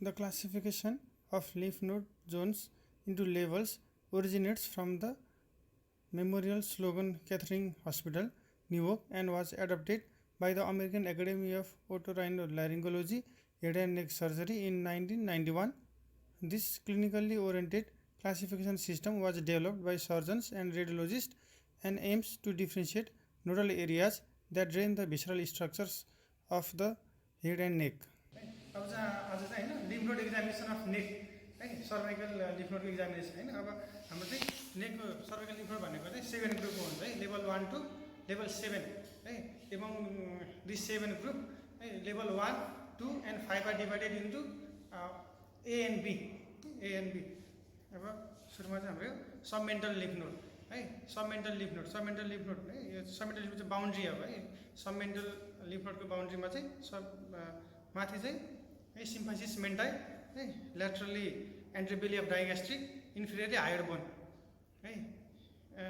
The classification of lymph node zones into levels originates from the Memorial Sloan Kettering Hospital, Newark, and was adopted by the American Academy of Otorhinolaryngology, Head and Neck Surgery in 1991. This clinically oriented classification system was developed by surgeons and radiologists and aims to differentiate nodal areas that drain the visceral structures of the head and neck. अब आज चाहिँ हैन lymph node examination of नेक है cervical lymph नोडको examination हैन अब हाम्रो चाहिँ नेकको cervical lymph node भनेको चाहिँ 7 ग्रुपको हुन्छ है लेभल 1 टु लेभल 7 है एमङ दिस 7 ग्रुप है level 1 2 and 5 are divided into A and B अब सुरुमा चाहिँ हाम्रो सबमेन्टल लिम्फ नोड है सबमेन्टल लिम्फ नोड है यो सबमेन्टल लिम्फ चाहिँ बाउन्ड्री हो है सबमेन्टल लिम्फ नोडको बाउन्ड्रीमा चाहिँ सब माथि चाहिँ है सिम्फाइसिस मेन्टाइ है laterally anterior belly of digastric inferiorly hyoid bone है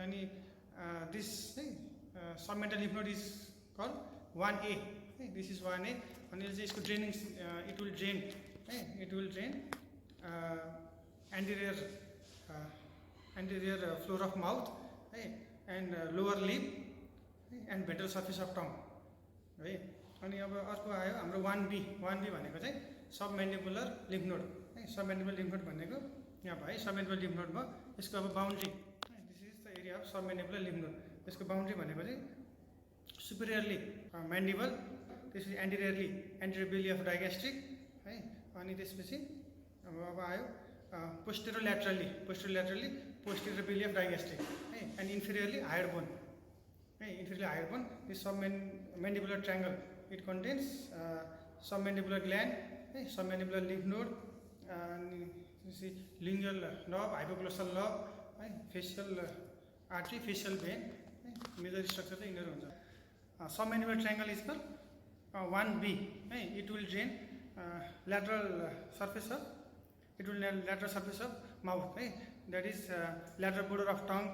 अनि दिस है submental lymph node is call 1A है दिस इज 1A अनि चाहिँ यसको draining it will drain anterior floor of mouth and lower lip and ventral surface of tongue है अनि अब अर्को आयो हाम्रो 1B भनेको चाहिँ सबमेन्डिबुलर लिम्फ नोड है सबमेन्डिबुलर लिम्फ नोड भनेको यहाँ भयो सबमेन्डिबुलर लिम्फ नोडमा यसको अब boundary this is the area of submandibular lymph node यसको बाउन्ड्री भनेको चाहिँ सुपिरियरली म्यान्डिबल त्यसपछि एन्टिरियरली एन्टिरियर बेली अफ डाइग्यास्ट्रिक है अनि त्यसपछि अब आयो posterior laterally posterior belly of digastric and inferiorly higher bone inferiorly higher bone this submandibular triangle it contains submandibular gland submandibular lymph node lingual lobe hypoglossal lobe facial artery facial vein major structure चाहिँ यिनीहरु हुन्छ submandibular triangle is called 1B it will drain lateral surface of mouth that is lateral border of tongue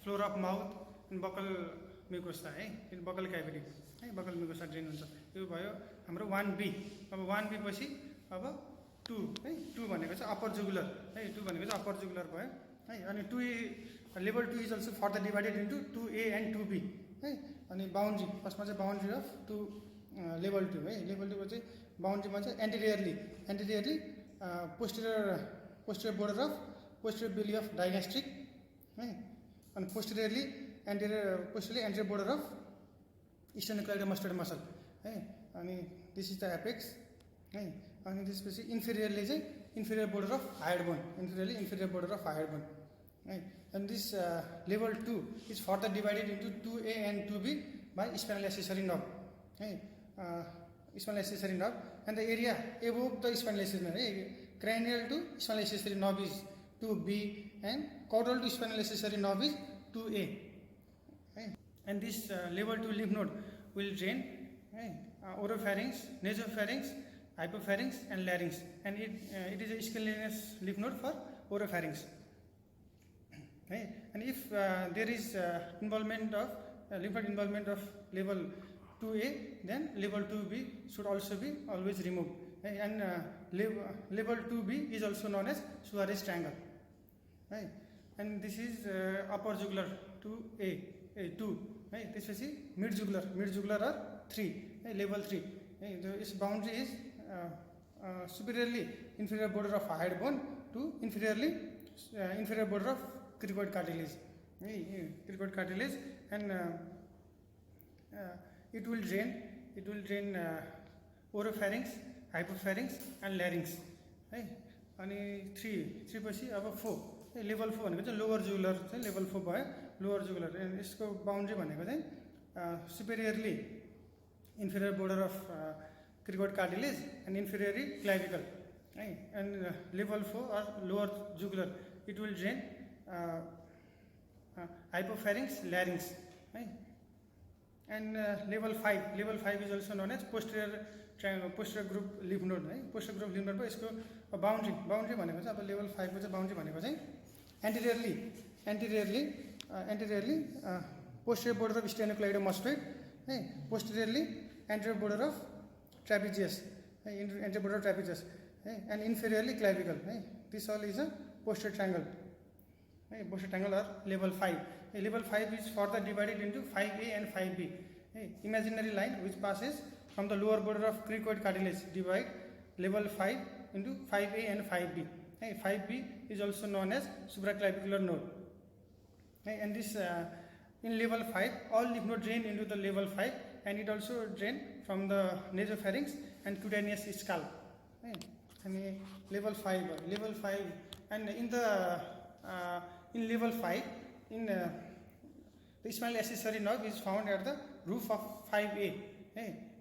floor of mouth and buccal mucosa in buccal cavity buccal mucosa drain हुन्छ यो भयो हाम्रो 1B अब 1B पछि अब 2 2 भनेको चाहिँ upper jugular 2 भनेको चाहिँ अप्पर जुगुलर भयो अनि 2A level 2 is also further divided into 2A and 2B अनि बाउन्ड्री फर्स्टमा चाहिँ बाउन्ड्री अफ 2 लेभल 2 लेभल 2 को चाहिँ बाउन्ड्रीमा चाहिँ एन्टिरियरली posterior border of posterior belly of digastric and posteriorly anterior border of sternocleidomastoid muscle and this is the apex and this is inferiorly inferior border of hyoid bone inferior border of hyoid bone and this level 2 is further divided into 2A and 2B by spinal accessory nerve spinal accessory nerve and the area above the spinal accessory nerve cranial to spinal accessory nerve is 2B and caudal to spinal accessory nerve is 2A and this level 2 lymph node will drain oropharynx, nasopharynx, hypopharynx and larynx and it is a scalenus lymph node for oropharynx and if there is involvement of lymph node involvement of level 2A then level 2B should also be always removed and level 2B is also known as Suarez triangle and this is upper jugular 2A 2 this is mid jugular or 3 level 3 its boundary is superiorly inferior border of hyoid bone to inferior border of cricoid cartilage and it will drain oropharynx, hypopharynx and larynx अनि 3 पछि अब 4 level 4 भनेको चाहिँ lower jugular चाहिँ level 4 भयो lower jugular and यसको boundary भनेको चाहिँ superiorly inferior border of cricoid cartilage and inferiorly clavicle and level 4 or lower jugular it will drain hypopharynx larynx and level 5 is also known as posterior group lymph node posterior group lymph node को यसको boundary भनेको चाहिँ अब level 5 को चाहिँ boundary भनेको चाहिँ anteriorly posterior border of sternocleidomastoid posteriorly anterior border of trapezius anterior border of trapezius and inferiorly clavicle. This all is a posterior triangle. Posterior triangle or level 5. Level 5 is further divided into 5A and 5B. Imaginary line which passes from the lower border of cricoid cartilage divide level 5 into 5A and 5B. 5B is also known as supraclavicular node. And this in level 5 all lymph node drain into the level 5, and it also drain from the nasopharynx and cutaneous scalp. And level 5 and in the in level 5 in the spinal accessory nerve is found at the roof of 5A,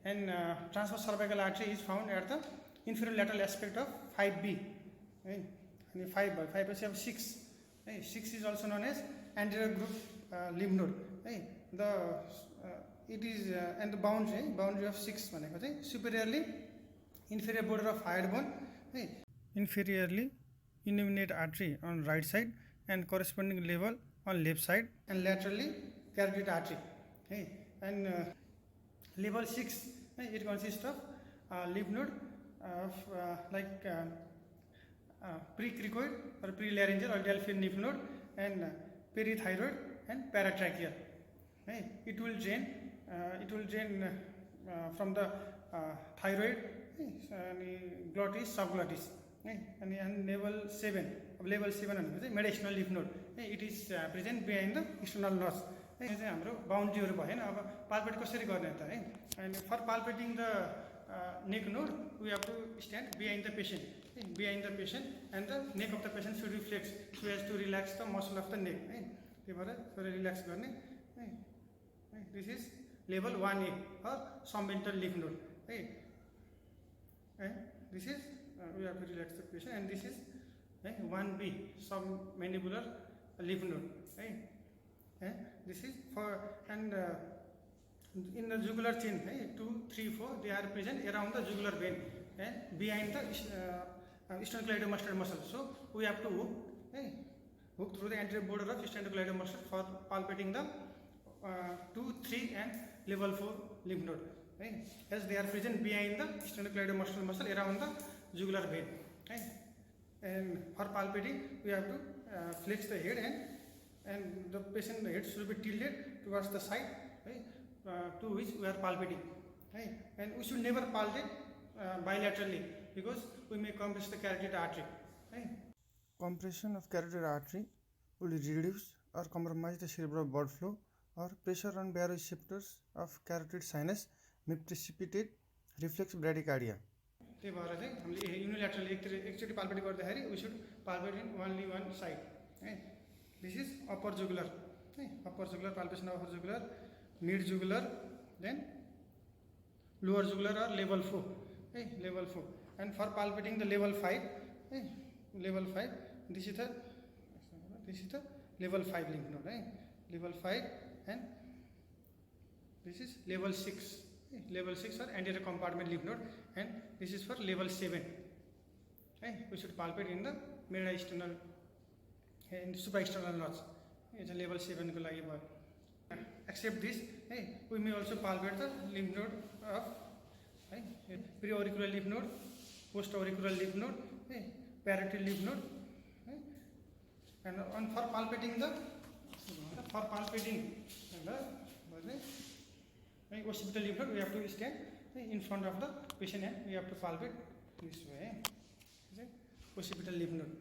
and transverse cervical artery is found at the inferior lateral aspect of 5B. And 5 by 5 have 6. 6 is also known as anterior group lymph node. The it is and the boundary of 6 भनेको चाहिँ superiorly inferior border of hyoid bone, inferiorly innominate artery on right side and corresponding level on left side, and laterally carotid artery. And level 6 it consists of lymph node of precricoid or prelaryngeal or delphian lymph node, and perithyroid and paratracheal. It will drain from the thyroid, glottis, subglottis. And level 7 भनेको चाहिँ mediastinal lymph node. It is present behind the external notch. यो चाहिँ हाम्रो बाउन्ड्रीहरु भयो हैन. अब palpate कसरी गर्ने त है. And for palpating the neck node we have to stand behind the patient. And the neck of the patient should be flexed so as to relax the muscle of the neck. त्यही भएर थोरै relax गर्ने. This is level 1A or submental lymph node. This is we have to relax the patient, and this is 1B submandibular lymph node. This is for, and in the jugular chain 2, 3, 4 they are present around the jugular vein and behind the sternocleidomastoid muscle. So we have to hook through the anterior border of sternocleidomastoid muscle for palpating the 2, 3 and level 4 lymph node, as they are present behind the sternocleidomastoid muscle around the jugular vein. And for palpating we have to flex the head, and the patient head should be tilted towards the side, to which we are palpating. And we should never palpate bilaterally because we may compress the carotid artery. Compression of carotid artery will reduce or compromise the cerebral blood flow, or pressure on baroreceptors of carotid sinus may precipitate reflex bradycardia. त्यही भएर चाहिँ हामीले unilateral एकचोटि palpate गर्दाखेरि we should palpate in only one side. This is upper jugular, upper jugular palpation of upper jugular, mid jugular, then lower jugular or level 4, level 4. And for palpating the level 5, this is the level 5 lymph node, level 5, and this is level 6. Level 6 or anterior compartment lymph node, and this is for level 7. We should palpate in the mid-external and supraexternal notch. It's a level 7 ko लागि भयो. Except this, we may also palpate the lymph node of preauricular lymph node, postauricular lymph node, parietal lymph node, and for palpating the occipital lymph node we have to stand in front of the patient and we have to palpate this way. Occipital lymph node.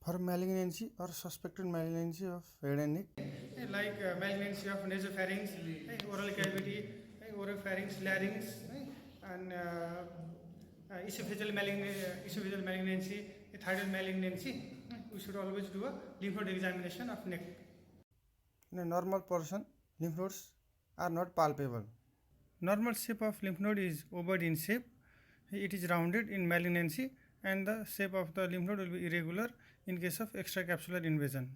For malignancy or suspected malignancy of head and neck, like malignancy of nasopharynx, oral cavity, oropharynx, larynx, and esophageal malignancy, thyroid malignancy, we should always do a lymph node examination of neck. In a normal person, lymph nodes are not palpable. Normal shape of lymph node is ovoid in shape. It is rounded in malignancy, and the shape of the lymph node will be irregular in case of extracapsular invasion.